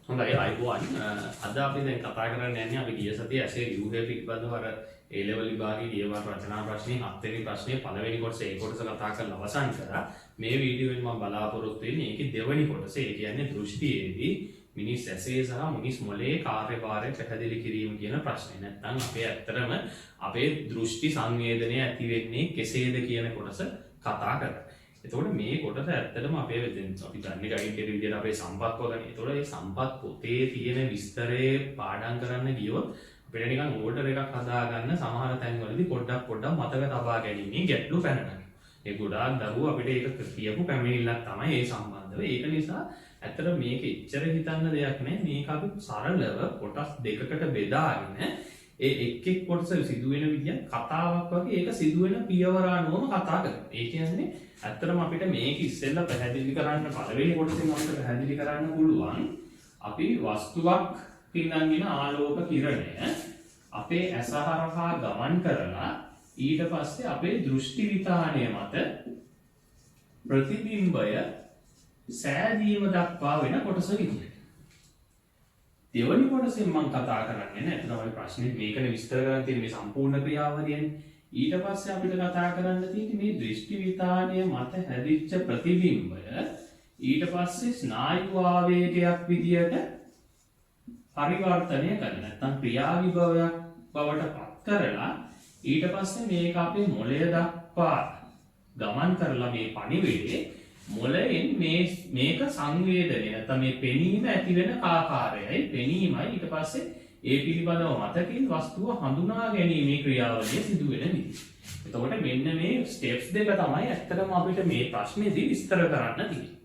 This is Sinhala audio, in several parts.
හොඳයි අයිබෝවන් අද අපි දැන් කතා කරන්න යන්නේ අපි ගිය සතියේ ඇසේ ව්‍යුහය පිළිබඳව අර A level විභාගයේ ගියවර රචනා ප්‍රශ්නේ 7 වෙනි ප්‍රශ්නේ පළවෙනි කොටස ඒ කොටස කතා කරලා අවසන් කරා මේ වීඩියෝෙන් මම බලාපොරොත්තු වෙන්නේ ඒකේ දෙවෙනි කොටස ඒ කියන්නේ දෘෂ්ටියේදී මිනිස් ඇසේ සහ මිනිස් මොළයේ කාර්යභාරය පැහැදිලි කිරීම කියන ප්‍රශ්නේ නැත්නම් අපේ ඇත්තටම අපේ දෘෂ්ටි සංවේදනය ඇති වෙන්නේ කෙසේද කියන කොටස කතා කරා. එතකොට මේ කොටස ඇත්තටම අපේ අපි දන්නේ ගයිඩ් එකේ විදිහට අපේ සම්පත් වගනේ. එතකොට මේ සම්පත් පොතේ තියෙන විස්තරේ පාඩම් කරන්න ගියොත් අපිට නිකන් ඕඩර් එකක් හදාගන්න සමහර තැන්වලදී පොඩ්ඩක් මතක තබා ගැනීමේ ගැටලු පැනනවා. ඒ ගොඩාක් දරුවෝ අපිට ඒක කියපු පැමිණිල්ලක් තමයි ඒ සම්බන්ධව. ඒක නිසා ඇත්තට මේක එච්චර හිතන්න දෙයක් නැහැ. මේක අපි සරලව කොටස් දෙකකට බෙදාගෙන ඒ එක් කොටස සිදුවෙන විදිය කතාවක් වගේ ඒක සිදුවෙන පියවර අනුවම කතා කරනවා. ඒ කියන්නේ ඇත්තටම අපිට මේක ඉස්සෙල්ලා පැහැදිලි කරන්න පළවෙනි කොටසෙන් අපිට පැහැදිලි කරන්න පුළුවන් අපි වස්තුවක් පින්නන්ගෙන ආලෝක කිරණය අපේ ඇස හරහා ගමන් කරලා ඊට පස්සේ අපේ දෘෂ්ටි විතානය මත ප්‍රතිබිම්බය සෑදීම දක්වා වෙන කොටස විදියට. දෙවනි කොටසෙන් මම කතා කරන්නේ නැත්නම් අපි ප්‍රශ්නේ මේකනේ විස්තර කරන් තියෙන මේ සම්පූර්ණ ක්‍රියාවලියනේ. ඊට පස්සේ අපිට කතා කරන්න තියෙන්නේ මේ දෘෂ්ටි විතානය මත හැදිච්ච ප්‍රතිබිම්බය ඊට පස්සේ ස්නායු ආවේගයක් විදියට පරිවර්තනය කරන නැත්නම් ක්‍රියා විභවයක් බවට පත් කරලා ඊට පස්සේ මේක අපේ මොළය දක්වා ගමන් කරලා මේ පණිවිඩේ මොළයෙන් මේක සංවේදනය නැත්නම් මේ පෙනීම ඇති වෙන ආකාරයයි පෙනීමයි ඊට පස්සේ ඒ පිළිබඳව මතකින් වස්තුව හඳුනා ගැනීමේ ක්‍රියාවලිය සිදු වෙන විදිහ. එතකොට මෙන්න මේ ස්ටෙප්ස් දෙක තමයි ඇත්තටම අපිට මේ ප්‍රශ්නේදී විස්තර කරන්න තියෙන්නේ.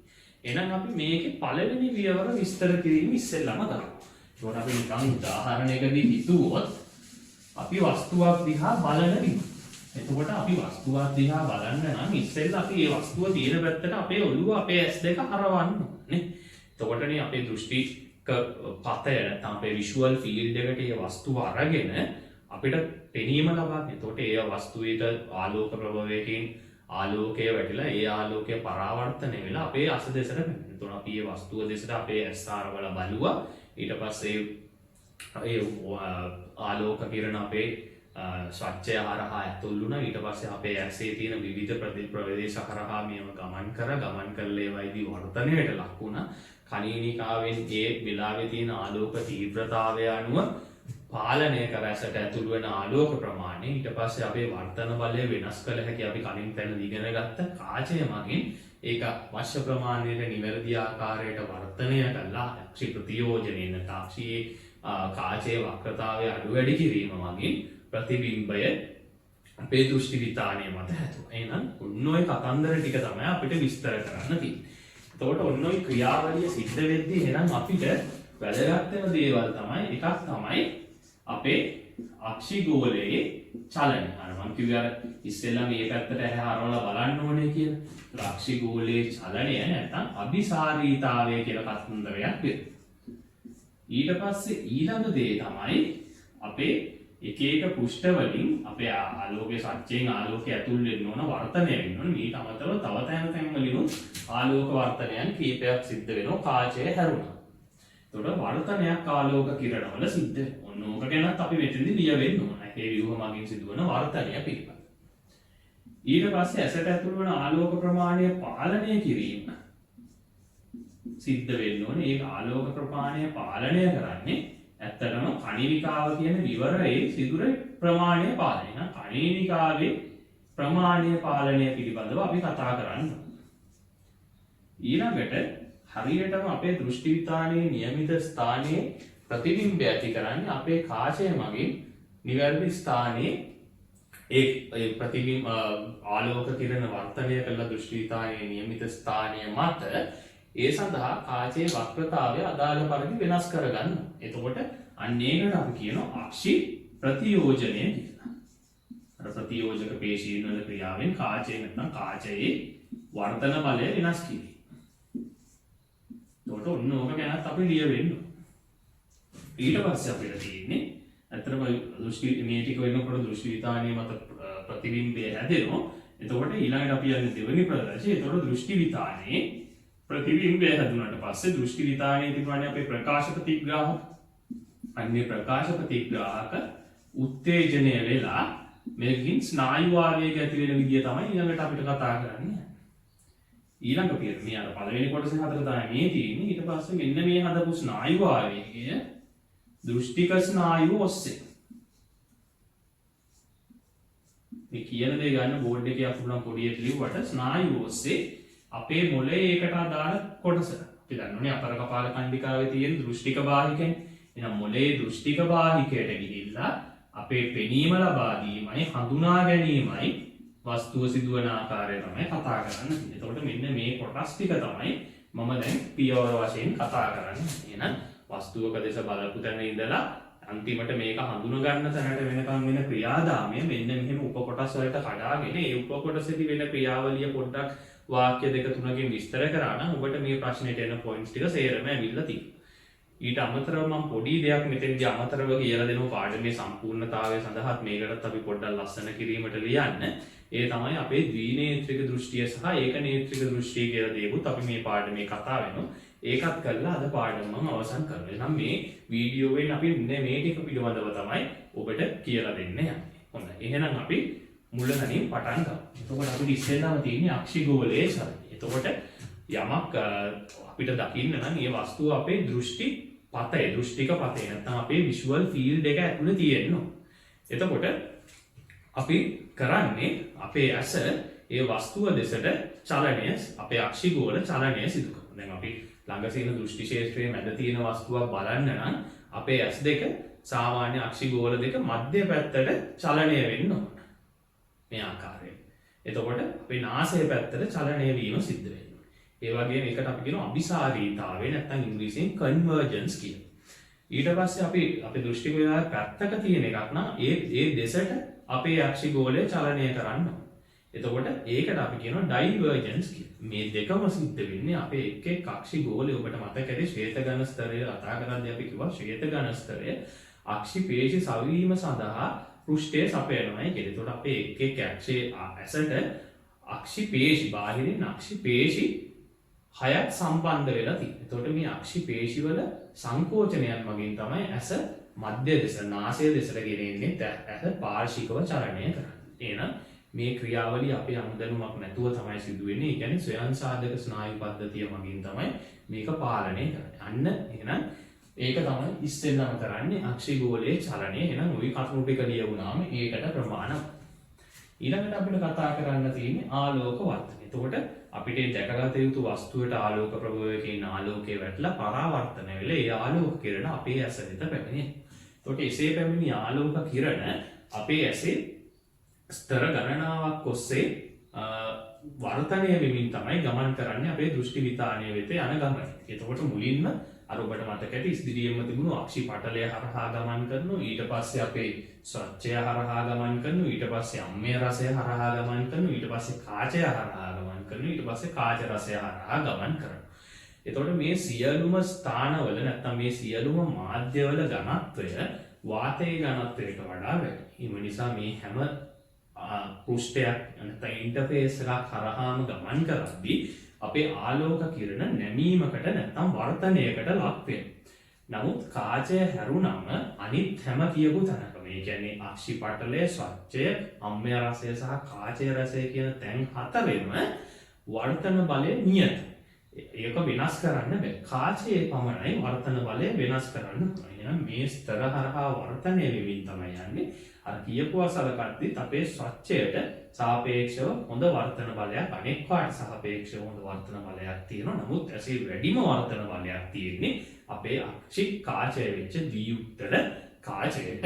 එහෙනම් අපි මේකේ පළවෙනි පියවර විස්තර කිරීම ඉස්සෙල්ලාම කරමු. ඒකට අපි නිකන් උදාහරණයකදී හිතුවොත් අපි වස්තුවක් දිහා බලන විදිහ. එතකොට අපි වස්තුවක් දිහා බලන්න නම් ඉස්සෙල්ලා අපි මේ වස්තුව තියෙන පැත්තට අපේ ඔළුව අපේ ඇස් දෙක හරවන්න ඕනේ. එතකොටනේ අපේ දෘෂ්ටි පතය නැත්නම් අපේ විෂුවල් ෆීල්ඩ් එකට මේ වස්තුව අරගෙන අපිට පෙනීම ලබන්නේ. එතකොට ඒ වස්තුවේට ආලෝක ප්‍රභවයකින් ආලෝකය වැටිලා ඒ ආලෝකය පරාවර්තනය වෙලා අපේ අස දෙසට පෙනෙනවා. එතකොට අපි මේ වස්තුව දෙසට අපේ ඇස් ආරවල බලුවා. ඊට පස්සේ ඒ ආලෝක කිරණ අපේ ස්වච්ඡය හරහා ඇතුල් වුණා. ඊට පස්සේ අපේ ඇසේ තියෙන විවිධ ප්‍රදේශ හරහා මේව ගමන් කරලා ඒවයිදී වර්ධනයට ලක් වුණා. කණීනිකාවෙන් ඒ වෙලාවේ තියෙන ආලෝක තීව්‍රතාවය අනුව පාලනය කර ඇසට ඇතුල් වෙන ආලෝක ප්‍රමාණය ඊට පස්සේ අපේ වර්ධන බලය වෙනස් කළ හැකි අපි කලින් තැන ඉගෙන ගත්ත කාචය මගින් ඒක අවශ්‍ය ප්‍රමාණයට නිවැරදි ආකාරයට වර්ධනය කළා අක්ෂි ප්‍රතියෝජනය නැත්නම් කාචයේ වක්‍රතාවය අඩු වැඩි කිරීම මගින් ප්‍රතිබිම්බය අපේ දෘෂ්ටි විතානය මත හැදුවා. එහෙනම් ඔන්න ඔය කතන්දර ටික තමයි අපිට විස්තර කරන්න තියෙන්නේ. එතකොට ඔන්න ඔය ක්‍රියාවලිය සිද්ධ වෙද්දී එහෙනම් අපිට වැදගත් වෙන දේවල් තමයි එකක් තමයි අපේ අක්ෂිගෝලයේ චලනය. අර මම කිව්වේ අර ඉස්සෙල්ලා මේ පැත්තට ඇහැ හරවලා බලන්න ඕනේ කියලා. අක්ෂිගෝලයේ චලනය නැත්නම් අபிසාරීතාවය කියලා කතන්දරයක් වෙනවා. ඊට පස්සේ ඊළඟ දේ තමයි අපේ එක පෘෂ්ඨ වලින් අපේ ආලෝකයේ සත්‍යයෙන් ආලෝකය ඇතුල් වෙන්න ඕන වර්තනය වෙන්න ඕන. මේට අමතරව තව තැන් වලින් ආලෝක වර්තනයන් කීපයක් සිද්ධ වෙනවා කාචය හැරුණා. එතකොට වර්තනයක් ආලෝක කිරණ වල සිද්ධ වෙනවා. ඔන්න ඕක ගැනත් අපි මෙතනදී ලිය වෙන්න ඕන. ඒ ව්‍යුහ මගින් සිදුවන වර්තනය පිළිබඳ. ඊට පස්සේ ඇසට ඇතුල් වන ආලෝක ප්‍රමාණය පාලනය කිරීම සිද්ධ වෙන්න ඕනේ. ඒ ආලෝක ප්‍රමාණය පාලනය කරන්නේ ඇත්තටම කණිනිකාව කියන විවරයේ සිදුර ප්‍රමාණය පාලනය. නම් කණිනිකාවේ ප්‍රමාණය පාලනය පිළිබඳව අපි කතා කරන්න. ඊළඟට හරියටම අපේ දෘෂ්ටි විතානයේ નિયમિત ස්ථානයේ ප්‍රතිබිම්බය ඇති කරන්නේ අපේ කාචය මගින් නිවැරදි ස්ථානයේ ඒ ප්‍රතිබිම්බ ආලෝක කිරණ වර්ධනය කළ දෘෂ්ටි විතානයේ નિયમિત ස්ථානය මත ඒ සඳහා කාචයේ වක්‍රතාවය අදාළ පරිදි වෙනස් කරගන්න. එතකොට අන්න ඒකට අපි කියනවා අක්ෂි ප්‍රතියෝජනය කියලා. අර ප්‍රතියෝජක පේශීන් වල ක්‍රියාවෙන් කාචයේ නැත්නම් කාචයේ වර්ධන බලය වෙනස් කිරීම. එතකොට ඔන්න ඕක ගැනත් අපි ලිය වෙන්න. ඊට පස්සේ අපිට තියෙන්නේ ඇත්තටම දෘෂ්ටි මේ ටික වෙනකොට දෘෂ්ටි විතානයේ මත ප්‍රතිබිම්බය හැදෙනවා. එතකොට ඊළඟට අපි යන්නේ දෙවෙනි ප්‍රදේශය. එතකොට දෘෂ්ටි විතානයේ ප්‍රතිබිම්බය හැදුනට පස්සේ දෘෂ්ටි විතානයේ තිබුණානේ අපේ ප්‍රකාශ ප්‍රතිග්‍රාහක. අන්නේ ප්‍රකාශ ප්‍රතිග්‍රාහක උත්තේජනය වෙලා මේකකින් ස්නායු ආවේග ඇති වෙන විදිය තමයි ඊළඟට අපිට කතා කරන්නේ. ඊළඟ පියවර අර පළවෙනි කොටසේ හතර තමයි මේ තියෙන්නේ. ඊට පස්සේ මෙන්න මේ හදපු ස්නායු ආවේගය දෘෂ්ටික ස්නායු ඔස්සේ. මේ කියන දේ ගන්න බෝඩ් එකේ අපුණා පොඩියට ලිව්වට ස්නායු ඔස්සේ අපේ මොළයේ ඒකට අදාළ කොටස. අපි දන්නෝනේ අපර කපාල කණ්ඩිකාවේ තියෙන දෘෂ්ටික වාහිකනේ. එහෙනම් මොළයේ දෘෂ්ටික වාහිකයට ගිහිල්ලා අපේ පෙනීම ලබා දීමයි හඳුනා ගැනීමයි වස්තුව සිදුවන ආකාරය තමයි කතා කරන්නේ. එතකොට මෙන්න මේ කොටස් ටික තමයි මම දැන් පියවර වශයෙන් කතා කරන්නේ. එහෙනම් වස්තුවක දෙස බලපු තැන ඉඳලා අන්තිමට මේක හඳුන ගන්න තැනට වෙනකම් වෙන ක්‍රියාදාමය මෙන්න මෙහෙම උපකොටස් වලට කඩාගෙන ඒ උපකොටසෙදි වෙන ක්‍රියාවලිය පොඩ්ඩක් වාක්‍ය දෙක තුනකින් විස්තර කරා නම් ඔබට මේ ප්‍රශ්නෙට එන පොයින්ට්ස් ටික සේරම ඇවිල්ලා තියෙනවා. ඊට අමතරව මම පොඩි දෙයක් මෙතෙන්දී අමතරව කියලා දෙනවා පාඩමේ සම්පූර්ණතාවය සඳහාත් මේකටත් අපි පොඩ්ඩක් ලස්සන කිරීමට ලියන්න. ඒ තමයි අපේ ද්විනේත්‍රික දෘෂ්ටිය සහ ඒකනේත්‍රික දෘෂ්ටිය කියලා දේකුත් අපි මේ පාඩමේ කතා වෙනවා. ඒකත් කරලා අද පාඩම මම අවසන් කරනවා. එහෙනම් මේ වීඩියෝවෙන් අපි මේ ටික පිළිබඳව තමයි ඔබට කියලා දෙන්න යන්නේ. හොඳයි. එහෙනම් අපි මුලතනින් පටන් ගමු. එතකොට අපිට ඉස්සෙල්ලාම තියෙන්නේ අක්ෂිගෝලයේ සරණිය. එතකොට යමක් අපිට දකින්න නම් මේ වස්තුව අපේ දෘෂ්ටි පතය දෘෂ්ටික පතය නැත්නම් අපේ විෂුවල් ෆීල්ඩ් එක ඇතුලේ තියෙන්න ඕන. එතකොට අපි කරන්නේ අපේ ඇස ඒ වස්තුව දෙසට චලනය අපේ අක්ෂිගෝල චලනය සිදු කරනවා. දැන් අපි ළඟ තියෙන දෘෂ්ටි ක්ෂේත්‍රයේ මැද තියෙන වස්තුවක් බලන්න නම් අපේ ඇස් දෙක සාමාන්‍ය අක්ෂිගෝල දෙක මධ්‍ය පැත්තට චලනය වෙන්න ඕන. මේ ආකාරයෙන්. එතකොට අපේ නාසය පැත්තට චලනය වීම සිද්ධ වෙනවා. ඒ වගේම ඒකට අපි කියනවා අபிසාරීතාවය නැත්නම් ඉංග්‍රීසියෙන් කන්වර්ජන්ස් කියලා. ඊට පස්සේ අපි අපේ දෘෂ්ටි ගෝලය පැත්තක තියෙන එකක් නම් ඒ දෙසට අපේ අක්ෂිගෝලය චලනය කරන්න ඕන. එතකොට ඒකට අපි කියනවා ඩයිවර්ජන්ස් කියලා. මේ දෙකම සිද්ධ වෙන්නේ අපේ එක් එක් අක්ෂිගෝලය ඔබට මතකද ශ්වේත ඝන ස්තරය කතා කරද්දී අපි කිව්වා ශ්වේත ඝන ස්තරය අක්ෂිපේශි සවීම සඳහා පෘෂ්ඨය සපයනවායි කියලා. එතකොට අපේ එක් එක් ඇසට අක්ෂිපේශි බාහිරින් අක්ෂිපේශි හයක් සම්බන්ධ වෙලා තියෙනවා. එතකොට මේ අක්ෂිපේශි වල සංකෝචනයන් මගින් තමයි ඇස මධ්‍ය දෙස නාසය දෙසට ගෙනෙන්නේ ඇස පාර්ශිකව චලනය කරන්නේ. එහෙනම් මේ ක්‍රියාවලිය අපේ අනුදැනුමක් නැතුව තමයි සිදු වෙන්නේ. ඒ කියන්නේ ස්වයං සාධක ස්නායු පද්ධතිය මගින් තමයි මේක පාලනය කරන්නේ. අන්න එහෙනම් ඒක තමයි ඉස්සෙල්ලාම කරන්නේ අක්ෂිගෝලයේ චලනය. එහෙනම් ওই කරුණු ටික ලියුණාම ඒකට ප්‍රමාණවත්. ඊළඟට අපිට කතා කරන්න තියෙන්නේ ආලෝක වර්ධනය. එතකොට අපිට දැකගත යුතු වස්තුවට ආලෝක ප්‍රභවයකින් ආලෝකය වැටලා පරාවර්තන වෙලා ඒ ආලෝක කිරණ අපේ ඇස වෙත පැමිණෙනවා. එතකොට එසේ පැමිණි ආලෝක කිරණ අපේ ඇසේ ස්තර ගණනාවක් ඔස්සේ වර්ධනය වෙමින් තමයි ගමන් කරන්නේ අපේ දෘෂ්ටි විතානය වෙත යන ගමන. එතකොට මුලින්ම අර ඔබට මතකයි ඉස්දිරියෙම තිබුණු අක්ෂි පටලය හරහා ගමන් කරනවා. ඊට පස්සේ අපේ ස්වච්ඡය හරහා ගමන් කරනවා. ඊට පස්සේ අම්මය රසය හරහා ගමන් කරනවා. ඊට පස්සේ කාචය හරහා ගමන් කරනවා. ඊට පස්සේ කාච රසය හරහා ගමන් කරනවා. එතකොට මේ සියලුම ස්ථානවල නැත්නම් මේ සියලුම මාධ්‍යවල ඝනත්වය වාතයේ ඝනත්වයට වඩා වැඩි. ඒ නිසා මේ හැම පෘෂ්ඨයක් නැත්නම් ඉන්ටර්ෆේස් එකක් හරහාම ගමන් කරද්දී අපේ ආලෝක කිරණ නැමීමකට නැත්නම් වර්ධනයකට ලක් වෙනවා. නමුත් කාචය හැරුණම අනිත් හැම කියපු තැනකම ඒ කියන්නේ අක්ෂි පටලය, ස්වච්ඡය, අම්මය රසය සහ කාචය රසය කියන තැන් හතරෙම වර්ධන බලය නියතයි. ඒක වෙනස් කරන්න බෑ. කාචයේ පමණයි වර්ධන බලය වෙනස් කරන්න පුළුවන්. එහෙනම් මේ ස්තර හරහා වර්ධනය වෙමින් තමයි යන්නේ. අර කියපුවා සලකද්දිත් අපේ ස්වච්ඡයට සාපේක්ෂව හොඳ වර්ධන බලයක් අනෙක් වාට සාපේක්ෂව හොඳ වර්ධන බලයක් තියෙනවා. නමුත් ඇසේ වැඩිම වර්ධන බලයක් තියෙන්නේ අපේ අක්ෂි කාචය වෙච්ච ද්වියුක්තර කාචයට.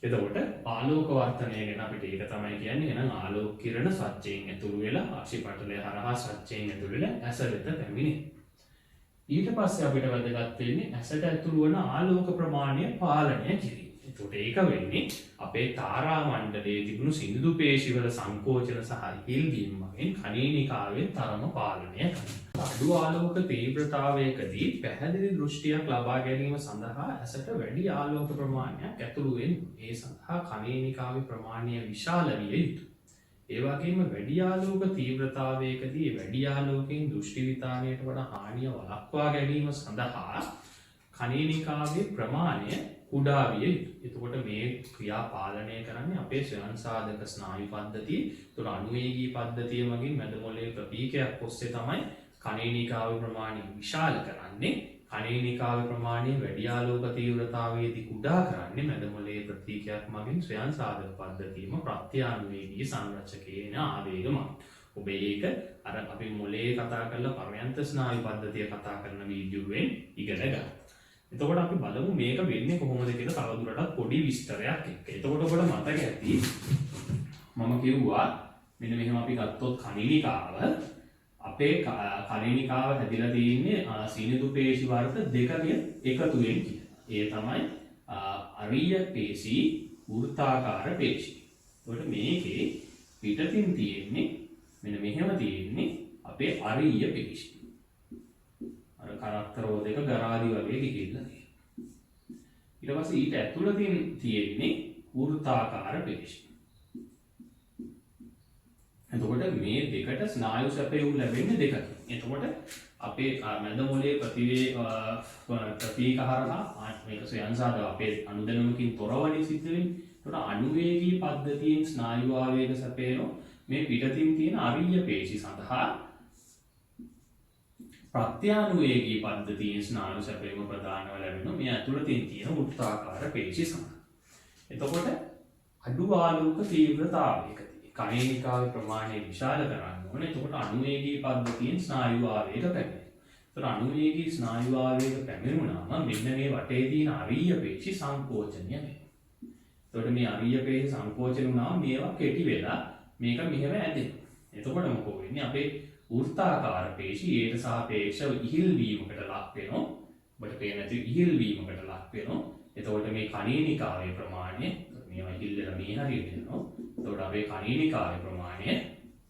එතකොට ආලෝක වර්ධනය ගැන අපිට ඒක තමයි කියන්නේ. එහෙනම් ආලෝක කිරණ ස්වච්ඡයෙන් ඇතුළු වෙලා අක්ෂි පටලය හරහා ස්වච්ඡයෙන් ඇතුළු වෙලා ඇස වෙත පැමිණේ. ඊට පස්සේ අපිට වැදගත් වෙන්නේ ඇසට ඇතුළු වන ආලෝක ප්‍රමාණය පාලනය කිරීම. එතකොට ඒක වෙන්නේ අපේ තාරා මණ්ඩලයේ තිබුණු සිනිඳු පේශිවල සංකෝචන සහ ඉල්ගීම් වලින් කණේනිකාවෙන් තරම පාලනය කරනවා. අඩු ආලෝක තීව්‍රතාවයකදී පැහැදිලි දෘෂ්ටියක් ලබා ගැනීම සඳහා ඇසට වැඩි ආලෝක ප්‍රමාණයක් ඇතුළු වෙනවා. ඒ සඳහා කණේනිකාවේ ප්‍රමාණය විශාල විය යුතුයි. ඒ වගේම වැඩි ආලෝක තීව්‍රතාවයකදී වැඩි ආලෝකයෙන් දෘෂ්ටි විතානයට වඩා හානිය වළක්වා ගැනීම සඳහා කණේනිකාවේ ප්‍රමාණය කුඩා විය යුතුයි. එතකොට මේ ක්‍රියා පාලනය කරන්නේ අපේ ස්වයං සාධක ස්නායු පද්ධතිය. ඒතර අනුවේගී පද්ධතිය මගින් මැද මොළයේ ප්‍රපීකයක් ඔස්සේ තමයි කණේනිකාවේ ප්‍රමාණය විශාල කරන්නේ. කණේනිකාවේ ප්‍රමාණය වැඩි ආලෝක තීව්‍රතාවයේදී කුඩා කරන්නේ මැද මොළයේ ප්‍රපීකයක් මගින් ස්වයං සාධක පද්ධතියම ප්‍රත්‍යානුවේගී සංරචකයේන ආවේගම. ඔබ ඒක අර අපි මොළයේ කතා කරලා පර්යන්ත ස්නායු පද්ධතිය කතා කරන වීඩියෝවෙන් ඉගෙන ගන්න. එතකොට අපි බලමු මේක වෙන්නේ කොහොමද කියලා තවදුරටත් පොඩි විස්තරයක් එක්ක. එතකොට ඔබට මතක ඇති මම කිව්වා මෙන්න මෙහෙම අපි ගත්තොත් කණිනිකාව අපේ කණිනිකාව හැදිලා තියෙන්නේ සීනිදු පේශි වර්ග දෙකකින් එකතුවෙන් කියලා. ඒ තමයි අරීය පේශි වෘත්තාකාර පේශි. එතකොට මේකේ පිටතින් තියෙන්නේ මෙන්න මෙහෙම තියෙන්නේ අපේ අරීය පේශි. කරක්තරෝදක ගරාදි වගේ ගිහිල්ලා තියෙනවා. ඊට පස්සේ ඊට ඇතුළතින් තියෙන්නේ වෘත්තාකාර පේශි. එතකොට මේ දෙකට ස්නායු සැපයුම් ලැබෙන්නේ දෙකකින්. එතකොට අපේ මැද මොළයේ ප්‍රපීක හරහා මේක ස්වයං සාධක අපේ අනුදැනුමකින් තොරවනේ සිද්ධ වෙන්නේ. එතකොට අනුවේගී පද්ධතියෙන් ස්නායු ආවේග සැපේන මේ පිටතින් තියෙන අරීය පේශි සඳහා ප්‍රත්‍යානුවේගී පද්ධතියෙන් ස්නායු සැපයීම ප්‍රදානව ලැබෙනවා මේ ඇතුළතින් තියෙන වෘත්තාකාර පේශි සමග. එතකොට අඩු ආලෝක තීව්‍රතාවයකදී කණේනිකාවේ ප්‍රමාණය විශාල කරන්න ඕනේ. එතකොට අනුවේගී පද්ධතියෙන් ස්නායු ආවේග පැමිණෙනවා. එතකොට අනුවේගී ස්නායු ආවේග පැමිණුණාම මෙන්න මේ වටේ තියෙන අරීය පේශි සංකෝචනය වෙනවා. එතකොට මේ අරීය පේශි සංකෝචන වුණාම මේවා කෙටි වෙලා මේක මෙහෙම ඇදෙනවා. එතකොට මොකෝ වෙන්නේ අපේ වෘත්තාකාර පේශි ඊට සාපේක්ෂව ඉහිල් වීමකට ලක් වෙනවා. ඔබට පේන නැති ඉහිල් වීමකට ලක් වෙනවා. එතකොට මේ කණේනිකාවේ ප්‍රමාණය මේවා ඉහිල් වෙලා මේ හරියට යනවා. එතකොට අපේ කණේනිකාවේ ප්‍රමාණය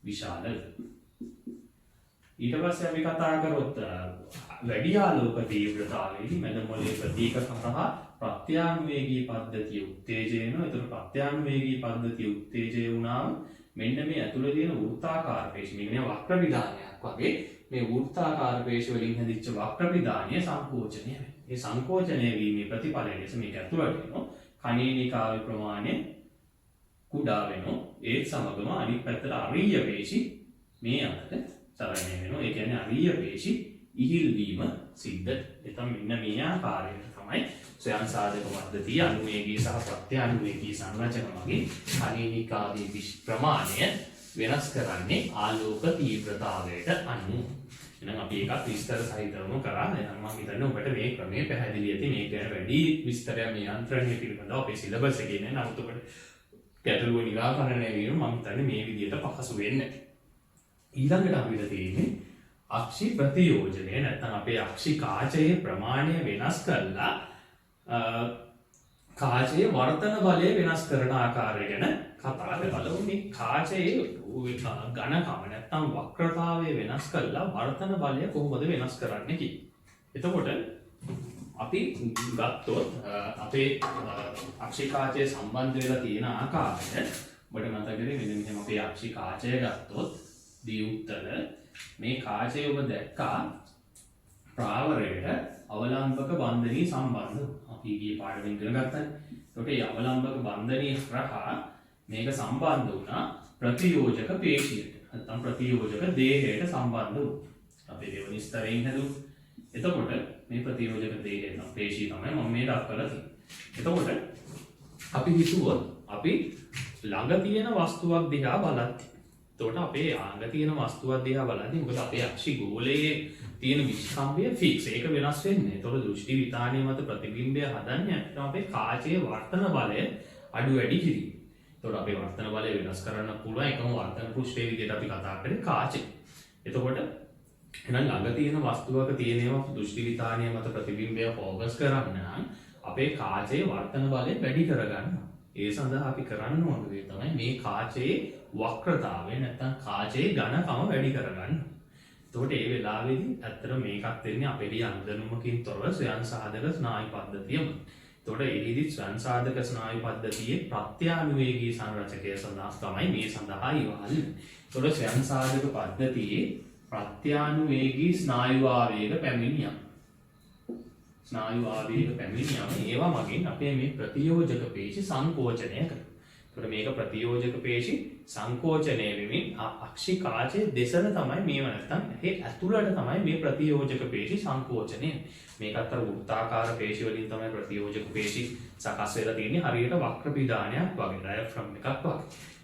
විශාල වෙනවා. ඊට පස්සේ අපි කතා කරොත් වැඩි ආලෝක තීව්‍රතාවයේදී මැද මොළයේ ප්‍රතීක සඳහා ප්‍රත්‍යානුවේගී පද්ධතිය උත්තේජය වෙනවා. එතකොට ප්‍රත්‍යානුවේගී පද්ධතිය උත්තේජය වුණාම මෙන්න මේ ඇතුළේ තියෙන වෘත්තාකාර පේශි මේ වක්‍ර විධානයක් වගේ මේ වෘත්තාකාර පේශි වලින් හැදිච්ච වක්‍ර විධානය සංකෝචනය වෙනවා. මේ සංකෝචනය වීමේ ප්‍රතිඵලය ලෙස මේක ඇතුළට එනවා. කණේනිකාවේ ප්‍රමාණය කුඩා වෙනවා. ඒත් සමගම අනිත් පැත්තට අරීය පේශි මේ අතට තරණය වෙනවා. ඒ කියන්නේ අරීය පේශි ඉහිල් වීම සිද්ධ. එතන මෙන්න මේ ආකාරයට තමයි ස්වයං සාධක පද්ධතිය අනුවේගී සහ ප්‍රත්‍යානුවේගී සංරචන මගින් කණේනිකාවේ ප්‍රමාණය වෙනස් කරන්නේ ආලෝක තීව්‍රතාවයට අනුව. එහෙනම් අපි එකක් විස්තර සහිතවම කරා. එහෙනම් මම හිතන්නේ ඔබට මේ ක්‍රමය පැහැදිලි ඇති. මේක ගැන වැඩි විස්තරයක් මේ යන්ත්‍රණය පිළිබඳව අපේ සිලබස් එකේ නෑ. නමුත් ඔබට ගැටලුව නිරාකරණය වීම මම හිතන්නේ මේ විදිහට පහසු වෙන්නේ. ඊළඟට අපිට තියෙන්නේ අක්ෂි ප්‍රතියෝජනය නැත්නම් අපේ අක්ෂි කාචයේ ප්‍රමාණය වෙනස් කරලා කාචයේ වර්තන බලය වෙනස් කරන ආකාරය ගැන කතා කරමු. මේ කාචයේ ඝනකම නැත්නම් වක්‍රතාවය වෙනස් කරලා වර්තන බලය කොහොමද වෙනස් කරන්නේ කියලා. එතකොට අපි ගත්තොත් අපේ අක්ෂි කාචයේ සම්බන්ධ වෙලා තියෙන ආකාරය ඔබට මතකද මෙන්න මෙහෙම අපේ අක්ෂි කාචය ගත්තොත් දී උත්තර මේ කාචය ඔබ දැක්කා ප්‍රාවරයට අවලම්බක බන්ධනී සම්බන්ධ අපි ගියේ පාඩමින් ඉගෙන ගත්තා. ඒකට මේ අවලම්බක බන්ධනී හරහා මේක සම්බන්ධ වුණා ප්‍රතියෝජක පේශියට. නැත්නම් ප්‍රතියෝජක දේහයට සම්බන්ධ වුණා. අපි දෙවෙනි ස්තරයෙන් හදුවා. එතකොට මේ ප්‍රතියෝජක දේහය නම් පේශිය තමයි මම මේ දක්වලා තියෙන්නේ. එතකොට අපි හිතුවොත් අපි ළඟ තියෙන වස්තුවක් දිහා බලද්දී එතකොට අපේ ළඟ තියෙන වස්තුවක් දිහා බලද්දී මොකද අපේ අක්ෂි ගෝලයේ තියෙන විස්කම්භය ෆික්ස් ඒක වෙනස් වෙන්නේ. එතකොට දෘෂ්ටි විතානය මත ප්‍රතිබිම්බය හදන්නේ අපේ කාචයේ වර්තන බලය අඩු වැඩි කිරීම. එතකොට අපේ වර්තන බලය වෙනස් කරන්න පුළුවන් එකම වර්තන පෘෂ්ඨයේ විදිහට අපි කතා කරේ කාචය. එතකොට එහෙනම් ළඟ තියෙන වස්තුවක තියෙනවා දෘෂ්ටි විතානය මත ප්‍රතිබිම්බය ફોකස් කරන්න අපේ කාචයේ වර්තන බලය වැඩි කරගන්න. ඒ සඳහා අපි කරන්න ඕන දේ තමයි මේ කාචයේ වක්‍රතාවය නැත්නම් කාචයේ ඝනකම වැඩි කරගන්න. එතකොට ඒ වෙලාවේදී ඇත්තට මේකත් වෙන්නේ අපේ අනුදැනුමකින් තොරව ස්වයං සාධක ස්නායු පද්ධතියම. එතකොට එහිදී සංසාධක ස්නායු පද්ධතියේ ප්‍රත්‍යානුවේගී සංරචකය සඳහා තමයි මේ සඳහා ඉවහල්. එතකොට සංසාධක පද්ධතියේ ප්‍රත්‍යානුවේගී ස්නායු ආවේග පැමිණියම්. ස්නායු ආවේග පැමිණියම ඒවා මගින් අපේ මේ ප්‍රතියෝජක පේශි සංකෝචනය කරනවා. එතකොට මේක ප්‍රතියෝජක පේශි සංකෝචනය වෙමින් අක්ෂි කාචයේ දෙසර තමයි මේව නැත්තම් ඒ ඇතුළට තමයි මේ ප්‍රතියෝජක පේශි සංකෝචනය. මේක අතර වෘත්තාකාර පේශි වලින් තමයි ප්‍රතියෝජක පේශි සකස් වෙලා තියෙන්නේ හරියට වක්‍ර පිඩානයක් වගේ ඩයෆ්‍රම් එකක් වගේ.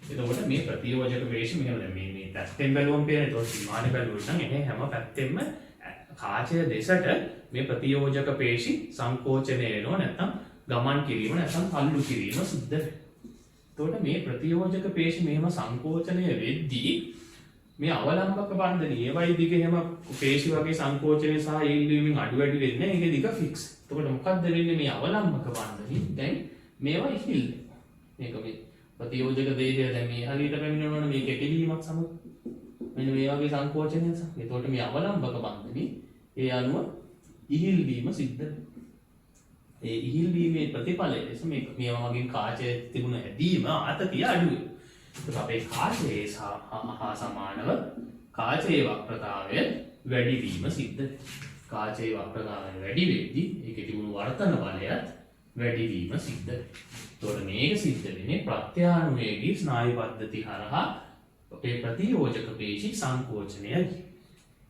එතකොට මේ ප්‍රතියෝජක පේශි මෙහෙම දැන් මේ පැත්තෙන් බැලුවම පේන ඒතකොට සීමානේ බැලුවොත් නම් එහේ හැම පැත්තෙම කාචය දෙසට මේ ප්‍රතියෝජක පේශි සංකෝචනය වෙනවා නැත්නම් ගමන් කිරීම නැත්නම් තල්ලු කිරීම සිද්ධ වෙනවා. එතකොට මේ ප්‍රතියෝජක පේශි මෙහෙම සංකෝචනය වෙද්දී මේ අවලම්බක බන්ධනී ඒවයි දිග එහෙම පේශි වගේ සංකෝචනය සහ ඊල්වීමෙන් අඩු වැඩි වෙන්නේ ඒකේ දිග ෆික්ස්. එතකොට මොකක්ද වෙන්නේ මේ අවලම්බක බන්ධනී දැන් මේවා ඉහිල් මේක මේ ප්‍රතියෝජක දේශය දැන් මේ හරියට පැමිණෙනවනේ මේ කෙටීමක් සමග මෙන්න මේ වගේ සංකෝචනය නිසා. එතකොට මේ අවලම්බක බන්ධනී ඒ අනුව ඉහිල් වීම සිද්ධ වෙනවා. ඒ ඉහිල් වීමේ ප්‍රතිඵලය ලෙස මේවා වගේ කාචයේ තිබුණ ඇදීම ආතතිය අඩු වෙනවා. ඒක අපේ කාචයේ හා සමානව කාචයේ වක්‍රතාවය වැඩි වීම සිද්ධ වෙනවා. කාචයේ වක්‍රතාවය වැඩි වෙද්දී ඒකේ තිබුණු වර්තන බලයත් වැඩි වීම සිද්ධ වෙනවා. එතකොට මේක සිද්ධ වෙන්නේ ප්‍රත්‍යානුවේගී ස්නායු පද්ධති හරහා අපේ ප්‍රතියෝජක පේශි සංකෝචනයයි.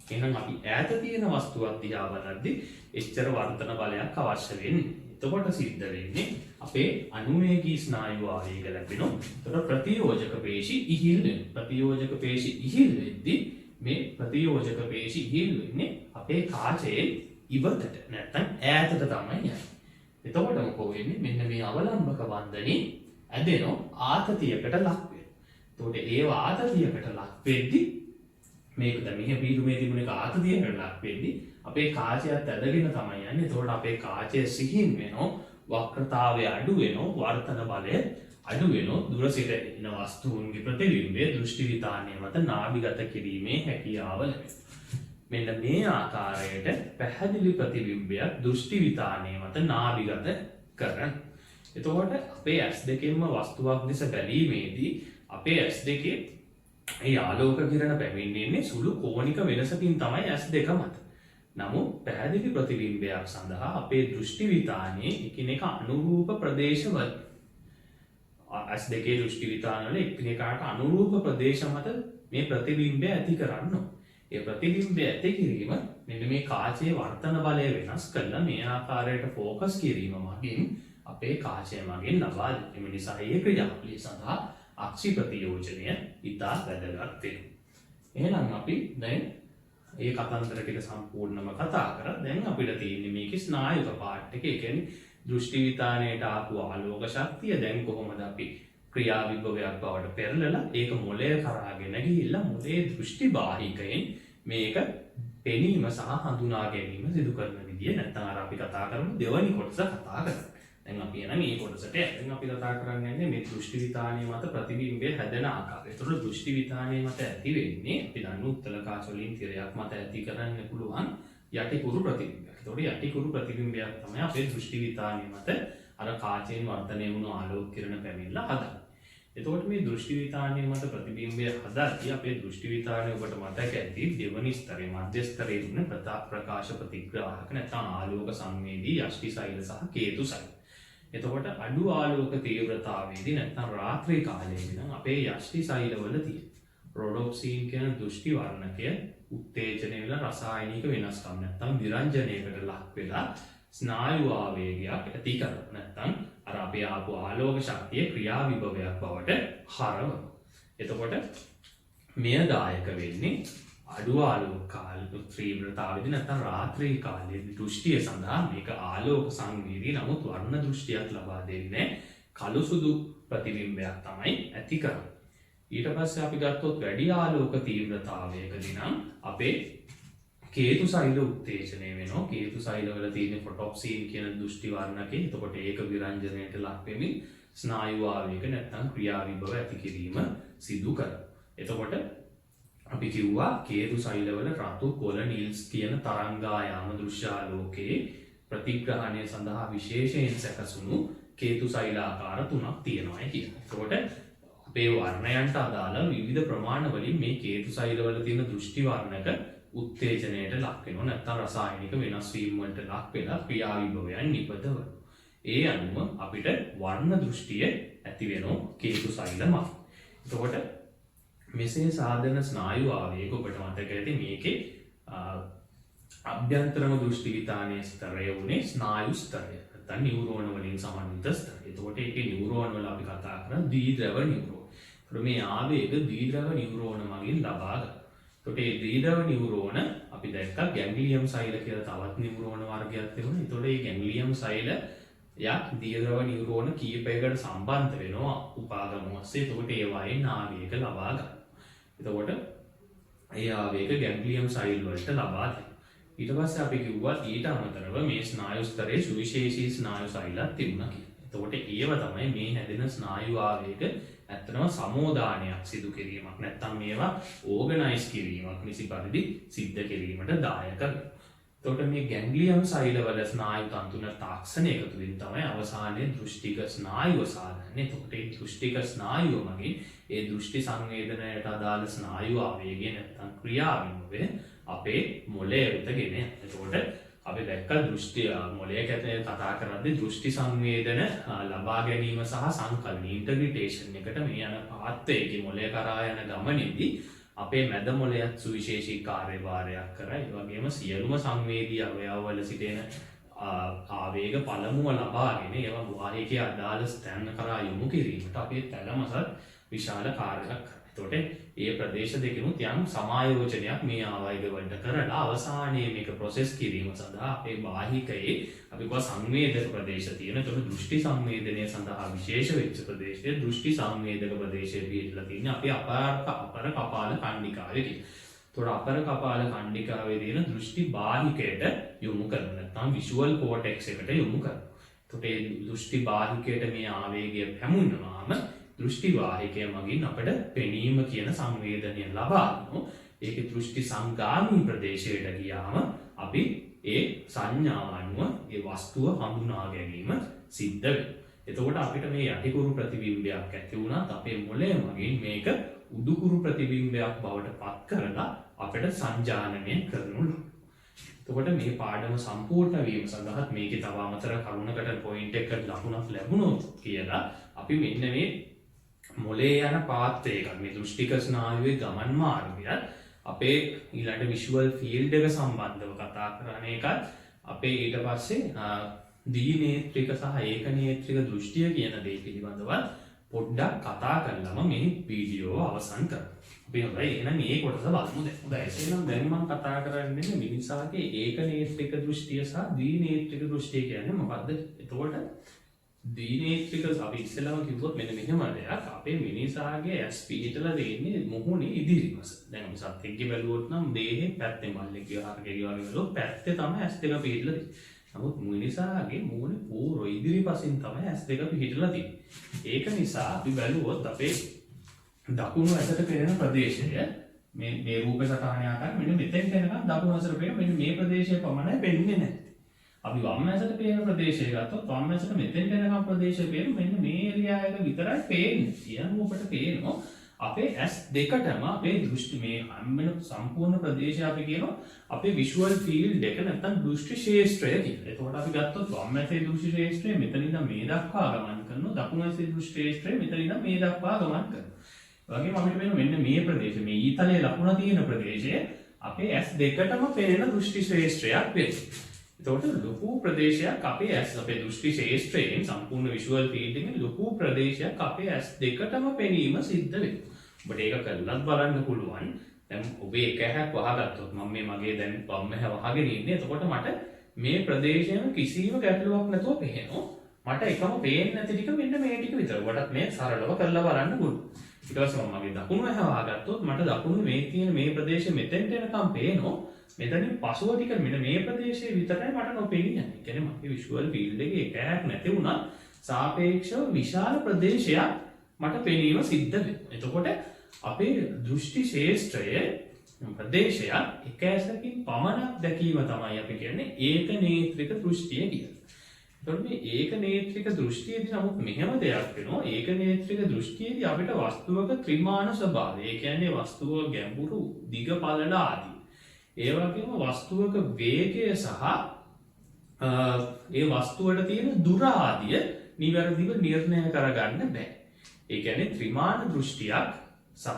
එහෙනම් අපි ඈත තියෙන වස්තුවක් දිහා බලද්දී එච්චර වර්තන බලයක් අවශ්‍ය වෙන්නේ. එතකොට සිද්ධ වෙන්නේ අපේ අනුවේගී ස්නායු ආවේග ලැබෙනවා. එතකොට ප්‍රතියෝජක පේශි ඉහිල් වෙනවා. ප්‍රතියෝජක පේශි ඉහිල් වෙද්දී මේ ප්‍රතියෝජක පේශි ඉහිල් වෙන්නේ අපේ කාචයේ ඉවතට නැත්නම් ඈතට තමයි යන්නේ. එතකොට මොකෝ වෙන්නේ මෙන්න මේ අවලම්බක බන්ධනී ඇදෙනවා ආතතියකට ලක් වෙනවා. එතකොට ඒ ආතතියකට ලක් වෙද්දී මේක දැන් මෙහෙ පීඩුමේ තිබුණ එක ආතතියකට ලක් වෙද්දී අපේ කාචයත් ඇදගෙන තමයි යන්නේ. එතකොට අපේ කාචය සිහින් වෙනවා, වක්‍රතාවය අඩු වෙනවා, වර්තන බලය අඩු වෙනවා. දුර සිට එන වස්තුන්ගේ ප්‍රතිබිම්බය දෘෂ්ටි විතානය මත නාභිගත කිරීමේ හැකියාව ලැබෙනවා. මෙන්න මේ ආකාරයට පැහැදිලි ප්‍රතිබිම්බයක් දෘෂ්ටි විතානය මත නාභිගත කරන. එතකොට අපේ ඇස් දෙකෙන්ම වස්තුවක් දෙස බැලීමේදී අපේ ඇස් දෙකේ ඒ ආලෝක කිරණ පැමිණෙන්නේ සුළු කෝණික වෙනසකින් තමයි ඇස් දෙක මත. නමුත් පැහැදිලි ප්‍රතිබිම්බයක් සඳහා අපේ දෘෂ්ටි විතානයේ එකිනෙක අනුරූප ප්‍රදේශවල ඇස් දෙකේ දෘෂ්ටි විතානවල එකිනෙකාට අනුරූප ප්‍රදේශ මත මේ ප්‍රතිබිම්බය ඇති කරන්න. ඒ ප්‍රතිබිම්බය ඇති කිරීම මෙන්න මේ කාචයේ වර්තන බලය වෙනස් කරලා මේ ආකාරයට ફોකස් කිරීම මගින් අපේ කාචය මගින් ලබා දෙන නිසා ඒ ක්‍රියාවලිය සඳහා අක්ෂි ප්‍රතියෝජනය ඉතා වැදගත් වෙනවා. එහෙනම් අපි දැන් ඒ කතන්දර ටික සම්පූර්ණව කතා කරා. දැන් අපිට තියෙන්නේ මේකේ ස්නායුක පාර්ට් එක. ඒ කියන්නේ දෘෂ්ටි විතානයට ආපු ආලෝක ශක්තිය දැන් කොහොමද අපි ක්‍රියා විභවයක් බවට පෙරලලා ඒක මොළය කරාගෙන ගිහිල්ලා මොළයේ දෘෂ්ටි බාහිකයෙන් මේක පෙනීම සහ හඳුනා ගැනීම සිදු කරන විදිය නැත්නම් අර අපි කතා කරමු දෙවනි කොටස කතා කරමු. දැන් අපි එන මේ කොටසට දැන් අපි කතා කරන්නේ මේ දෘෂ්ටි විතානයේ මත ප්‍රතිබිම්බය හැදෙන ආකාරය. ඒතකොට දෘෂ්ටි විතානයේ මත ඇති වෙන්නේ අපි දන්න උත්තල කාච වලින් තිරයක් මත ඇති කරන්න පුළුවන් යටිකුරු ප්‍රතිබිම්බයක්. ඒතකොට යටිකුරු ප්‍රතිබිම්බයක් තමයි අපේ දෘෂ්ටි විතානයේ මත අර කාචයෙන් වර්ධනය වුණු ආලෝක කිරණ පැමිණලා හදන්නේ. එතකොට මේ දෘෂ්ටි විතානයේ මත ප්‍රතිබිම්බය හදද්දී අපේ දෘෂ්ටි විතානය ඔබට මතක ඇති දෙවනි ස්තරේ මධ්‍ය ස්තරේ ඉන්න ප්‍රකාශ ප්‍රතිග්‍රාහක නැත්නම් ආලෝක සංවේදී යෂ්ටි සෛල සහ කේතු සෛල. එතකොට අඩු ආලෝක තීව්‍රතාවයේදී නැත්නම් රාත්‍රී කාලයේදී නම් අපේ යෂ්ටි සෛලවල තියෙන රොඩොප්සින් කියන දෘෂ්ටි වර්ණකය උත්තේජනය වෙලා රසායනික වෙනස්කම් නැත්නම් විරංජනයකට ලක් වෙලා ස්නායු ආවේගයක් ඇති කරනවා. නැත්නම් අර අපේ ආපු ආලෝක ශක්තිය ක්‍රියා විභවයක් බවට හරවනවා. එතකොට මෙය දායක වෙන්නේ අඩු ආලෝක කාල තීව්‍රතාවයේදී නැත්නම් රාත්‍රී කාලයේදී දෘෂ්ටිය සඳහා මේක ආලෝක සංවේදී නමුත් වර්ණ දෘෂ්ටියක් ලබා දෙන්නේ කළු සුදු ප්‍රතිබිම්බයක් තමයි ඇති කරන්නේ. ඊට පස්සේ අපි ගත්තොත් වැඩි ආලෝක තීව්‍රතාවයකදී නම් අපේ කේතු සෛල උත්තේජනය වෙනවා. කේතු සෛලවල තියෙන ෆොටොප්සින් කියන දෘෂ්ටි වර්ණකේ. එතකොට ඒක විරංජනයට ලක් වෙමින් ස්නායු ආවේග නැත්නම් ක්‍රියා විභව ඇති කිරීම සිදු කරනවා. එතකොට අපි කිව්වා කේතු සෛලවල රතු කොළ නිල්ස් කියන තරංගායාම දෘශ්‍යාලෝකයේ ප්‍රතිග්‍රහණය සඳහා විශේෂයෙන් සැකසුණු කේතු සෛලාකාර 3ක් තියෙනවා කියන්නේ. එතකොට අපේ වර්ණයන්ට අදාළ විවිධ ප්‍රමාණ වලින් මේ කේතු සෛලවල තියෙන දෘෂ්ටි වර්ණක උත්තේජනයට ලක් වෙනවා. නැත්නම් රසායනික වෙනස් වීම වලට ලක් වෙලා ක්‍රියා විභවයන් නිපදවනවා. ඒ අනුව අපිට වර්ණ දෘෂ්ටිය ඇති වෙනවා කේතු සෛල මත. එතකොට මෙසේ සාධන ස්නායු ආවේග ඔබට මතක ඇති මේකේ අභ්‍යන්තරම දෘෂ්ටි විතානයේ ස්තරය වුණේ ස්නායු ස්තරය. නැත්නම් නියුරෝන වලින් සමන්විත ස්තරය. එතකොට ඒකේ නියුරෝන වල අපි කතා කරන ද්විද්‍රව නියුරෝන. ඒතකොට මේ ආවේග ද්විද්‍රව නියුරෝන මගින් ලබා ගන්නවා. එතකොට මේ ද්විද්‍රව නියුරෝන අපි දැක්කා ගැන්ග්ලියම් සෛල කියලා තවත් නියුරෝන වර්ගයක් තිබුණා. එතකොට මේ ගැන්ග්ලියම් සෛල යක් ද්විද්‍රව නියුරෝන කීපයකට සම්බන්ධ වෙනවා උපාගම ඔස්සේ. එතකොට ඒ වයින් ආවේග ලබා ගන්නවා. එතකොට ඒ ආවේග ගැන්ග්ලියම් සෛල් වලට ලබා දෙනවා. ඊට පස්සේ අපි කිව්වා ඊට අමතරව මේ ස්නායු ස්තරයේ සුවිශේෂී ස්නායු සෛලක් තිබුණා කියලා. එතකොට ඒව තමයි මේ හැදෙන ස්නායු ආවේග ඇත්තටම සමෝදානයක් සිදු කිරීමක් නැත්නම් මේවා ඕගනයිස් කිරීමක් නිසි පරිදි සිද්ධ කිරීමට දායක වෙනවා. එතකොට මේ ගැන්ග්ලියම් සෛලවල ස්නායු තන්තුන තාක්ෂණ එකතු වෙන තමයි අවසානයේ දෘෂ්ටික ස්නායුව සාධන්නේ. එතකොට මේ දෘෂ්ටික ස්නායුව මගින් ඒ දෘෂ්ටි සංවේදනයට අදාළ ස්නායු ආවේගය නැත්නම් ක්‍රියාවිමෝවේ අපේ මොළය වෙත ගෙන යනවා. එතකොට අපි දැක්ක දෘෂ්ටි මොළය ගැන කතා කරද්දී දෘෂ්ටි සංවේදන ලබා ගැනීම සහ සංකල්ප ඉන්ටග්‍රිටේෂන් එකට මේ යන පාත්වයේ මොළය කරා යන ගමනේදී අපේ මැද මොළයත් සුවිශේෂී කාර්යභාරයක් කරා. ඒ වගේම සියලුම සංවේදී අවයවවල සිටින ආවේග පළමුව ලබාගෙන ඒවා වාහිකයේ අදාළ ස්ථාන කරා යොමු කිරීමට අපේ තැලමසත් විශාල කාර්යයක් කරනවා. එතකොට ඒ ප්‍රදේශ දෙකෙනුත් යම් සමායෝජනයක් මේ ආවේග වලට කරලා අවසානයේ මේක ප්‍රොසෙස් කිරීම සඳහා අපේ වාහිකයේ අපි කව සංවේදක ප්‍රදේශ තියෙන. එතකොට දෘෂ්ටි සංවේදනය සඳහා විශේෂ වෙච්ච ප්‍රදේශයේ දෘෂ්ටි සංවේදක ප්‍රදේශයේ පිටලා තියෙන අපේ අපර කපාල කණ්ඩිකාවේ කියලා. එතකොට අපර කපාල කණ්ඩිකාවේ තියෙන දෘෂ්ටි බාහිකයට යොමු කරන නැත්නම් විෂුවල් කෝටෙක්ස් එකට යොමු කරනවා. එතකොට ඒ දෘෂ්ටි බාහිකයට මේ ආවේගය පැමුණුනවාම දෘෂ්ටි වාහිකය මගින් අපට පෙනීම කියන සංවේදනය ලබා ගන්නවා. ඒකේ දෘෂ්ටි සංගාමී ප්‍රදේශයට ගියාම අපි ඒ සංඥාව අනුව ඒ වස්තුව හඳුනා ගැනීම සිද්ධ වෙනවා. එතකොට අපිට මේ යටිකුරු ප්‍රතිබිම්බයක් ඇති වුණත් අපේ මොළය මගින් මේක උඩුකුරු ප්‍රතිබිම්බයක් බවට පත් කරලා අපිට සංජානනය කරනු ලබනවා. එතකොට මේ පාඩම සම්පූර්ණ වීම සඳහා මේකේ තව අමතර කරුණකට පොයින්ට් එකකට ලකුණක් ලැබුණොත් කියලා අපි මෙන්න මේ මොළේ යන පාත්වයක මේ දෘෂ්ටික ස්නායුවේ ගමන් මාර්ගයත් අපේ ඊළඟ විෂුවල් ෆීල්ඩ් එක සම්බන්ධව කතා කරන එකත් අපේ ඊට පස්සේ ද්විනේත්‍රික සහ ඒකනේත්‍රික දෘෂ්ටිය කියන දේ පිළිබඳව පොඩ්ඩක් කතා කරලම මේ වීඩියෝ අවසන් කරමු. අපි හොඳයි එහෙනම් මේ කොටස බලමු දැන්. හොඳයි එහෙනම් දැන් මම කතා කරන්නේ මිනිසාගේ ඒකනේත්‍රික දෘෂ්ටිය සහ ද්විනේත්‍රික දෘෂ්ටිය කියන්නේ මොකක්ද? එතකොට ද්විනේත්‍රික අපි ඉස්සෙල්ලාම කිව්වොත් මෙන්න මෙහෙම දෙයක්. අපේ මිනිසාගේ ඇස් පිහිටලා දෙන්නේ මුහුණේ ඉදිරිපස. දැන් අපි සත්‍යෙක්ගේ බැලුවොත් නම් දේහේ පැත්තේ මල්ලෙක්ගේ හරකගේ වගේ බලුවොත් පැත්තේ තමයි ඇස් දෙක පිහිටලා තියෙන්නේ. නමුත් මිනිසාගේ මූණේ පූර්ව ඉදිරිපසින් තමයි ඇස් දෙක පිහිටලා තියෙන්නේ. ඒක නිසා අපි බැලුවොත් අපේ දකුණු ඇසට පෙනෙන ප්‍රදේශය මේ රූප සටහනේ ආකාරය මෙන්න මෙතෙන් එනකම් දකුණු ඇසට පෙනෙන මෙන්න මේ ප්‍රදේශය පමණයි පෙන්නේ නැහැ. අපි වම් ඇසට පේන ප්‍රදේශය ගත්තොත් වම් ඇසට මෙතෙන් යනකම් ප්‍රදේශය පේන මෙන්න මේ ඒරියා එක විතරයි පේන්නේ. කියන ඔබට පේනවා අපේ ඇස් දෙකටම අපේ දෘෂ්ටි මේ හැම්බෙන සම්පූර්ණ ප්‍රදේශය අපි කියනවා අපේ විෂුවල් ෆීල්ඩ් එක නැත්නම් දෘෂ්ටි ශේෂ්ත්‍රය කියලා. එතකොට අපි ගත්තොත් වම් ඇසේ දෘෂ්ටි ශේෂ්ත්‍රය මෙතන ඉඳන් මේ දක්වා ගමන් කරනවා. දකුණු ඇසේ දෘෂ්ටි ශේෂ්ත්‍රය මෙතන ඉඳන් මේ දක්වා ගමන් කරනවා. වගේම අපිට වෙන මෙන්න මේ ප්‍රදේශය මේ ඊතලයේ ලකුණ තියෙන ප්‍රදේශය අපේ ඇස් දෙකටම පේන දෘෂ්ටි ශ්‍රේෂ්ඨයක් වෙනවා. එතකොට ලොකු ප්‍රදේශයක් අපේ ඇස් අපේ දෘෂ්ටි ශ්‍රේෂ්ඨයෙන් සම්පූර්ණ විෂුවල් ෆීල්ඩ් එකේ ලොකු ප්‍රදේශයක් අපේ ඇස් දෙකටම පෙනීම සිද්ධ වෙනවා. ඔබට ඒක කළත් බලන්න පුළුවන්. දැන් ඔබේ එක ඇහක් වහගත්තොත් මම මේ මගේ දැන් වම් ඇහ වහගෙන ඉන්නේ. එතකොට මට මේ ප්‍රදේශයෙන් කිසිම ගැටලුවක් නැතුව පේනවා. මට එකම පේන්නේ නැති ටික මෙන්න මේ ටික විතර. ඔබටත් මේ සරලව කරලා බලන්න පුළුවන්. ඊට පස්සේ මම මගේ දකුණු ඇහ වහගත්තොත් මට දකුණු මේ තියෙන මේ ප්‍රදේශෙ මෙතෙන්ට එනකම් පේනවා. මෙතනින් පසුව ටික මෙන්න මේ ප්‍රදේශයේ විතරයි මට නොපෙනියන්නේ. ඒ කියන්නේ මගේ විෂුවල් ෆීල්ඩ් එකේ එක ඇහක් නැති වුණා සාපේක්ෂව විශාල ප්‍රදේශයක් මට පෙනීම සිද්ධ වෙනවා. එතකොට අපේ දෘෂ්ටි ශේෂ්ත්‍රය ප්‍රදේශයක් එක ඇසකින් පමණක් දැකීම තමයි අපි කියන්නේ ඒක නේත්‍රික දෘෂ්ටිය කියලා. එතකොට මේ ඒක නේත්‍රික දෘෂ්ටියේදී නමුත් මෙහෙම දෙයක් වෙනවා. ඒක නේත්‍රික දෘෂ්ටියේදී අපිට වස්තුවක ත්‍රිමාන ස්වභාවය, ඒ කියන්නේ වස්තුව ගැඹුරු, දිග, පළල ආදී. ඒ වගේම වස්තුවක වේගය සහ ඒ වස්තුවට තියෙන දුර ආදිය නිවැරදිව නිර්ණය කරගන්න බෑ. ඒ කියන්නේ ත්‍රිමාන දෘෂ්ටියක් සහ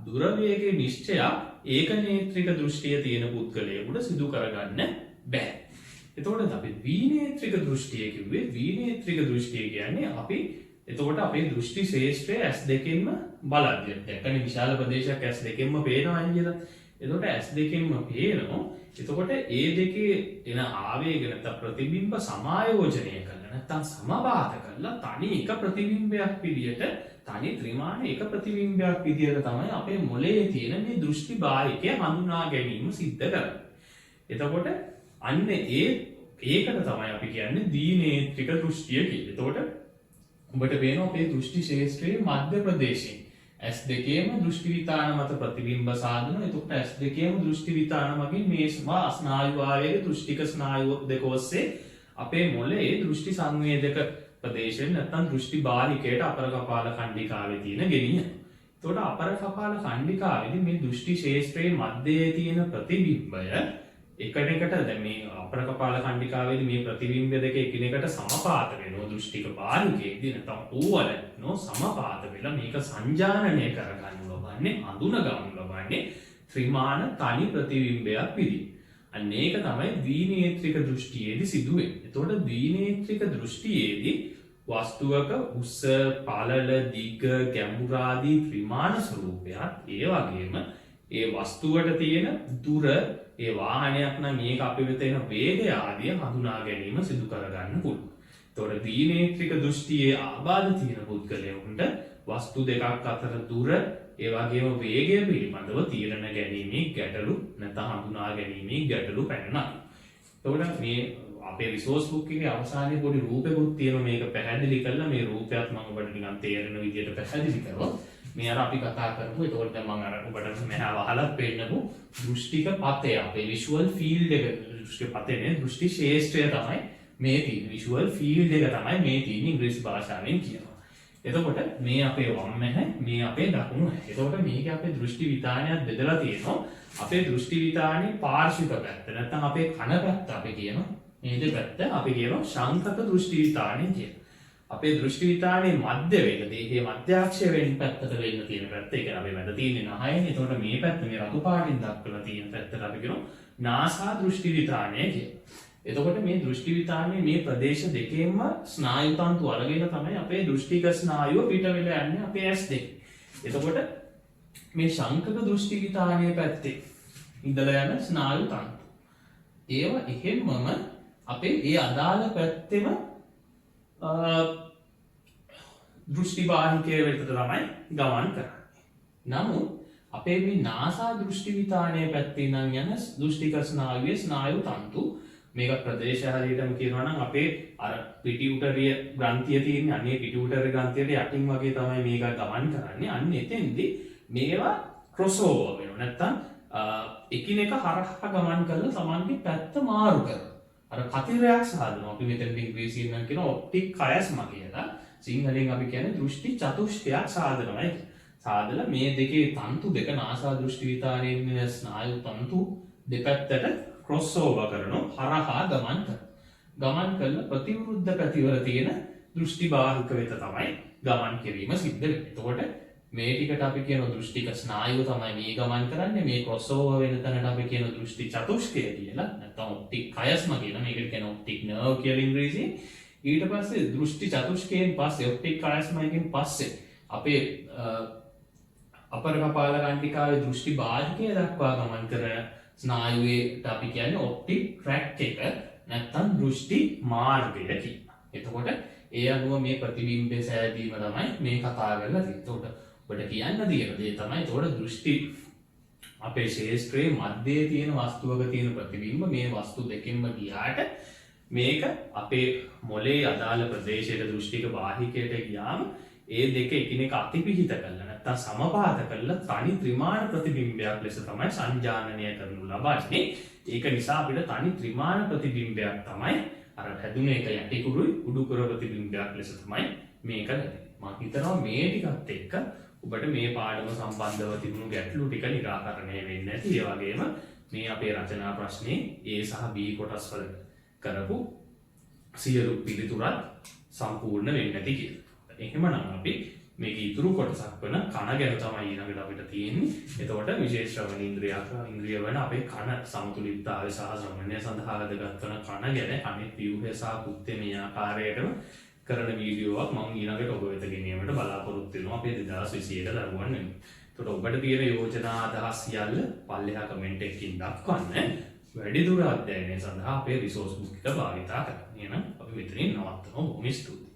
දුර වේගයේ නිශ්චයක් ඒක නේත්‍රික දෘෂ්ටිය තියෙන පුද්ගලයෙකුට සිදු කරගන්න බෑ. එතකොට අපි ද්විනේත්‍රික දෘෂ්ටිය කිව්වේ. ද්විනේත්‍රික දෘෂ්ටිය කියන්නේ අපි එතකොට අපේ දෘෂ්ටි ශ්‍රේෂ්ඨය S2කින්ම බලද්දී දැක්කනේ විශාල ප්‍රදේශයක් S2කින්ම පේනවා කියලා. එතකොට S2කින්ම පේනවා. එතකොට ඒ දෙකේ එන ආවේග නැත්නම් ප්‍රතිබිම්බ සමායෝජනය කරලා නැත්නම් සමපාත කරලා තනි එක ප්‍රතිබිම්බයක් විදියට තනි ත්‍රිමාන එක ප්‍රතිබිම්බයක් විදියට තමයි අපේ මොළයේ තියෙන මේ දෘෂ්ටි බාහිකය හඳුනා ගැනීම සිද්ධ කරන්නේ. එතකොට අන්න ඒකට තමයි අපි කියන්නේ දීනේත්‍රික දෘෂ්ටිය කියලා. එතකොට ඔබට පේනවා අපේ දෘෂ්ටි ශේෂ්ත්‍රයේ මධ්‍ය ප්‍රදේශයේ S2කේම දෘෂ්ටි විතාන මත ප්‍රතිබිම්බ සාධන. එතකොට S2කේම දෘෂ්ටි විතාන මගින් මේ ස්නායු ආවේග දෘෂ්ටික ස්නායු දෙක ඔස්සේ අපේ මොළයේ දෘෂ්ටි සංවේදක ප්‍රදේශයෙන් නැත්නම් දෘෂ්ටි බාහිකයට අපර කපාල කණ්ඩිකාවේ තියෙන ගෙනියන. එතකොට අපර කපාල කණ්ඩිකාවේදී මේ දෘෂ්ටි ශේෂ්ත්‍රයේ මැදයේ තියෙන ප්‍රතිබිම්බය එකිනෙකට දැන් මේ අපර කපාල කණ්ඩිකාවේදී මේ ප්‍රතිබිම්බ දෙක එකිනෙකට සමපාත වෙනවා දෘෂ්ටික බාහිකයේදී නැත්නම් ඕවල නෝ සමපාත වෙලා මේක සංජානනය කරගන්න ලබන්නේ හඳුන ගන්න ලබන්නේ ත්‍රිමාන තනි ප්‍රතිබිම්බයක් විදිහට. අන්න ඒක තමයි ද්විනේත්‍රික දෘෂ්ටියේදී සිදුවෙන්නේ. එතකොට ද්විනේත්‍රික දෘෂ්ටියේදී වස්තුවක උස, පළල, දිග, ගැඹුර ආදී ත්‍රිමාන ස්වરૂපයක් ඒ වගේම ඒ වස්තුවට තියෙන දුර, ඒ වාහනයක් නම් මේක අපි වෙත එන වේගය ආදිය හඳුනා ගැනීම සිදු කරගන්න පුළුවන්. එතකොට ද්විනේත්‍රික දෘෂ්ටියේ ආබාධ තියෙන පුද්ගලයන්ට වස්තු දෙකක් අතර දුර, ඒ වගේම වේගය පිළිබඳව තීරණ ගැනීමේ ගැටලු නැත්නම් හඳුනා ගැනීමේ ගැටලු පැනනවා. එතකොට මේ අපේ රිසෝස් බුක් එකේ අවසානයේ පොඩි රූපයක්ත් තියෙනවා. මේක පැහැදිලි කරලා මේ රූපයත් මම ඔබට නිකන් තේරෙන විදිහට පැහැදිලි කරනවා. මේ අර අපි කතා කරමු. එතකොට දැන් මම අර ඔබට මෙහා වහලා පෙන්නපු දෘෂ්ටික පතය අපේ විෂුවල් ෆීල්ඩ් එක දෘෂ්ටි පතේ නේ දෘෂ්ටි ශේෂ්ත්‍රය තමයි මේ තියෙන විෂුවල් ෆීල්ඩ් එක තමයි මේ තියෙන ඉංග්‍රීසි භාෂාවෙන් කියනවා. එතකොට මේ අපේ වම් ඇහැ, මේ අපේ දකුණු ඇහැ. එතකොට මේක අපේ දෘෂ්ටි විතානයක් බෙදලා තියෙනවා. අපේ දෘෂ්ටි විතානේ පාර්ශ්වික පැත්ත නැත්නම් අපේ කන පැත්ත අපි කියනවා. මේ දෙපැත්ත අපි කියනවා ශංකක දෘෂ්ටි විතානේ කියලා. අපේ දෘෂ්ටි විතානේ මධ්‍ය වේග දෙකේ මධ්‍යාක්ෂය වෙන පැත්තට වෙන්න තියෙන පැත්ත. ඒක අපි මැද තියෙන්නේ නහයනේ. එතකොට මේ පැත්ත මේ රතු පාටින් දක්වලා තියෙන පැත්තට අපි කියනවා නාසා දෘෂ්ටි විතානේ කියලා. එතකොට මේ දෘෂ්ටි විතානේ මේ ප්‍රදේශ දෙකේම ස්නායු තන්තු අරගෙන තමයි අපේ දෘෂ්ටික ස්නායුව පිට වෙලා යන්නේ අපේ S2. එතකොට මේ ශංකක දෘෂ්ටි විතානේ පැත්තේ ඉඳලා යන ස්නායු තන්තු ඒව එහෙම්මම අපේ ඒ අදාළ පැත්තෙම දෘෂ්ටි බාහිකය වෙතට තමයි ගමන් කරන්නේ. නමුත් අපේ මේ නාසා දෘෂ්ටි විතානයේ පැත්තේ නම් යන දෘෂ්ටික ස්නායුවේ ස්නායු තන්තු මේක ප්‍රදේශ හරියටම කියනවා නම් අපේ අර පිටියුටරිය ග්‍රන්ථිය තියෙන්නේ අනේ පිටියුටරි ග්‍රන්ථියට යටින් වගේ තමයි මේක ගමන් කරන්නේ. අන්න එතෙන්දී මේවා ක්‍රොස් ඕවර් වෙනවා. නැත්තම් එකිනෙක හරහා ගමන් කරලා Tamanගේ පැත්ත මාරු කරනවා. අර කතිරයක් සාදනවා. අපි මෙතෙන් ඉංග්‍රීසියෙන් නම් කියන ඔප්ටික් කයස්ම කියලා. සිංහලෙන් අපි කියන්නේ දෘෂ්ටි චතුෂ්ටයක් සාදනවායි. සාදලා මේ දෙකේ තන්තු දෙක නාසා දෘෂ්ටි විතානයේ ඉන්න ස්නායු තන්තු දෙපැත්තට ක්‍රොස් ඕවර් කරනවා හරහා ගමන් කරනවා. ගමන් කළා ප්‍රතිවිරුද්ධ පැතිවල තියෙන දෘෂ්ටි බාහික වෙත තමයි ගමන් කිරීම සිද්ධ වෙන්නේ. එතකොට මේ ටිකට අපි කියන දෘෂ්ටික ස්නායුව තමයි මේ ගමන් කරන්නේ. මේ ක්‍රොස් ඕවර් වෙන තැනට අපි කියන දෘෂ්ටි චතුෂ්කය කියලා. නැත්නම් ඔප්ටික් කයස්ම කියන මේකට කියන ඔප්ටික් නර්ව් කියලා ඉංග්‍රීසියෙන්. ඊට පස්සේ දෘෂ්ටි චතුෂ්කයෙන් පස්සේ ඔප්ටික් කයස්මයෙන් පස්සේ අපේ අපර කපාල කණ්ඩිකාවේ දෘෂ්ටි බාහිකය දක්වා ගමන් කරන ස්නායුවේට අපි කියන්නේ ඔප්ටික් ට්‍රැක්ට් එක නැත්නම් දෘෂ්ටි මාර්ගය කියලා. එතකොට ඒ අනුව මේ ප්‍රතිබිම්බය සෑදීම තමයි මේ කතා කරලා තියෙන්නේ. එතකොට ඔබට කියන්න තියෙන දේ තමයි එතකොට දෘෂ්ටි අපේ ශේෂ්ත්‍රයේ මැදේ තියෙන වස්තුවක තියෙන ප්‍රතිබිම්බ මේ වස්තු දෙකෙන්ම ගියාට මේක අපේ මොළයේ අදාළ ප්‍රදේශයට දෘෂ්ටික වාහිකයට ගියාම ඒ දෙක එකිනෙක අතිපිහිත කරලා නැත්නම් සමපාත කරලා තනි ත්‍රිමාණ ප්‍රතිබිම්බයක් ලෙස තමයි සංජානනය කරනු ලබන්නේ. ඒක නිසා අපිට තනි ත්‍රිමාණ ප්‍රතිබිම්බයක් තමයි අර හැදුන එක යටිකුරුයි උඩුකුර ප්‍රතිබිම්බයක් ලෙස තමයි මේක ලැබෙන්නේ. මම හිතනවා මේ ටිකත් එක්ක ඔබට මේ පාඩම සම්බන්ධව තිබුණු ගැටලු ටික निराකරණය වෙන්නේ නැති. ඒ වගේම මේ අපේ රචනා ප්‍රශ්නේ A සහ B කොටස් වල කරපු සියලු පිළිතුරත් සම්පූර්ණ වෙන්නේ නැති කියලා. එහෙමනම් අපි මේක ඉතුරු කොටසක් වෙන කන ගැන තමයි ඊළඟට අපිට තියෙන්නේ. එතකොට විශේෂ ශ්‍රවණ ඉන්ද්‍රිය වන අපේ කන සමතුලිතතාවය සහ ශ්‍රවණය සඳහා වැදගත් වන කන ගැන අනිත් ව්‍යුහය සහ කෘත්‍ය මේ ආකාරයටම කරන වීඩියෝවක් මම ඊළඟට ඔබ වෙත ගෙනීමට බලාපොරොත්තු වෙනවා අපේ 2021 දරුවන් වෙනුවෙන්. එතකොට ඔබට තියෙන යෝජනා අදහස් සියල්ල පල්ලෙහා කමෙන්ට් එකකින් දක්වන්න. වැඩිදුර අධ්‍යයනය සඳහා අපේ රිසෝස් බුක් එක භාවිතා කරන්න. එහෙනම් අපි මෙතනින් නවත්තමු. බොහොම ස්තුතියි.